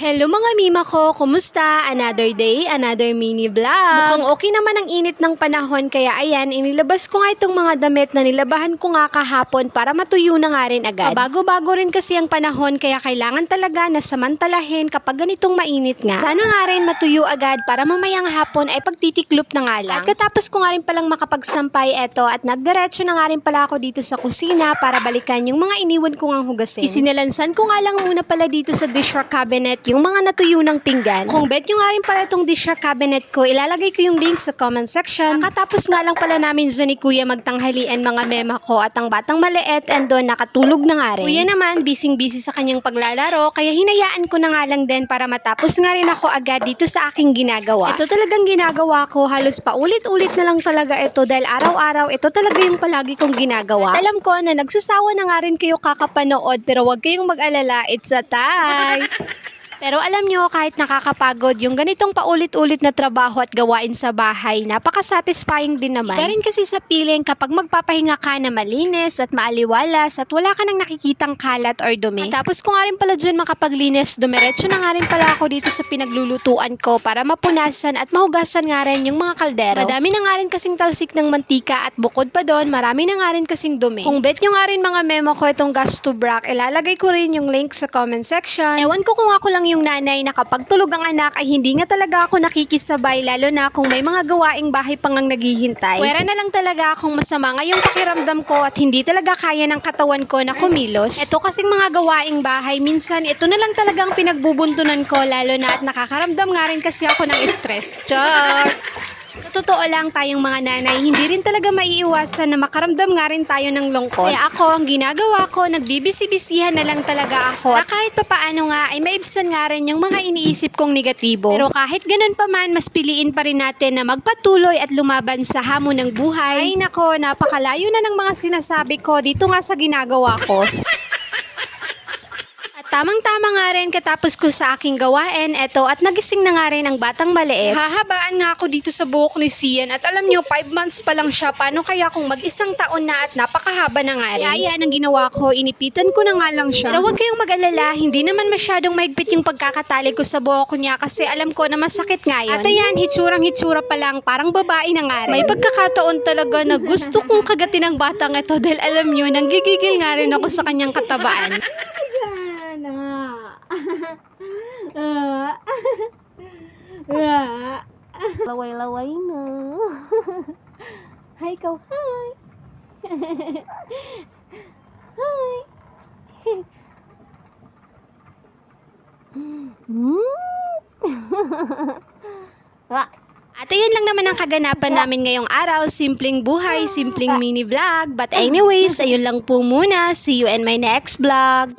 Hello mga mima ko, kumusta? Another day, another mini vlog. Mukhang okay naman ang init ng panahon kaya ayan, inilabas ko nga itong mga damit na nilabahan ko nga kahapon para matuyo na nga rin agad. Bago-bago rin kasi ang panahon kaya kailangan talaga na samantalahin kapag ganitong mainit nga. Sana nga rin matuyo agad para mamayang hapon ay pagtitiklop na nga lang. At katapos ko nga rin palang makapagsampay eto at nagdiretso na nga rin pala ako dito sa kusina para balikan yung mga iniwan ko ngang hugasin. Isinalansan ko nga lang muna pala dito sa dishwasher cabinet yung mga natuyo ng pinggan. Kung bet nyo nga rin pala itong dishwasher cabinet ko, ilalagay ko yung link sa comment section. Nakatapos nga lang pala namin dyan ni Kuya magtanghalian mga mema ko at ang batang maliit and doon nakatulog na nga rin. Kuya naman, busy sa kanyang paglalaro kaya hinayaan ko na nga lang din para matapos nga rin ako agad dito sa aking ginagawa. Ito talagang ginagawa ko, halos paulit-ulit na lang talaga ito dahil araw-araw ito talaga yung palagi kong ginagawa. At alam ko na nagsasawa na nga rin kayo kakapanood pero wag kayong mag-alala, it's a tie! Pero alam nyo, kahit nakakapagod, yung ganitong paulit-ulit na trabaho at gawain sa bahay, napaka-satisfying din naman. Iba rin kasi sa feeling kapag magpapahinga ka na malinis at maaliwalas at wala ka nang nakikitang kalat or dumi. At tapos ko nga rin pala dyan makapaglinis, dumiretso na nga rin pala ako dito sa pinaglulutuan ko para mapunasan at mahugasan nga rin yung mga kaldero. Madami na nga rin kasing talsik ng mantika at bukod pa doon, marami na nga rin kasing dumi. Kung bet nyo nga rin mga memo ko itong gas to brack, ilalagay ko rin yung link sa comment section. Ewan ko kung ako lang yung nanay na kapag tulog ang anak ay hindi nga talaga ako nakikisabay lalo na kung may mga gawaing bahay pang ang naghihintay. Pwera na lang talaga akong masama ngayong pakiramdam ko at hindi talaga kaya ng katawan ko na kumilos. Ito kasing mga gawaing bahay, minsan ito na lang talagang pinagbubuntunan ko lalo na at nakakaramdam nga rin kasi ako ng stress. Char! Sa totoo lang tayong mga nanay, hindi rin talaga maiiwasan na makaramdam nga rin tayo ng lungkot. Kaya ako, ang ginagawa ko, nagbibisi-bisihan na lang talaga ako. At kahit papaano nga, ay maibsan nga rin yung mga iniisip kong negatibo. Pero kahit ganun pa man, mas piliin pa rin natin na magpatuloy at lumaban sa hamon ng buhay. Ay nako, napakalayo na ng mga sinasabi ko dito nga sa ginagawa ko. Tamang-tama nga rin katapos ko sa aking gawain, eto at nagising na nga rin ang batang maliit. Hahabaan nga ako dito sa buhok ni Sian at alam nyo, 5 months pa lang siya, paano kaya kung mag-isang taon na at napakahaba na nga rin. Kaya yan ang ginawa ko, inipitan ko na nga lang siya. Pero huwag kayong mag-alala, hindi naman masyadong mahigpit yung pagkakatali ko sa buhok niya kasi alam ko na masakit nga yun. At ayan, hitsurang-hitsura pa lang, parang babae na nga rin. May pagkakataon talaga na gusto kong kagatin ang batang ito dahil alam nyo, nanggigigil nga rin ako sa kanyang katabaan. Laway-laway na. Hi, ikaw. Hi. Hi. At ayun lang naman ang kaganapan namin ngayong araw. Simpleng buhay, simpleng mini vlog. But anyways, ayun lang po muna. See you in my next vlog.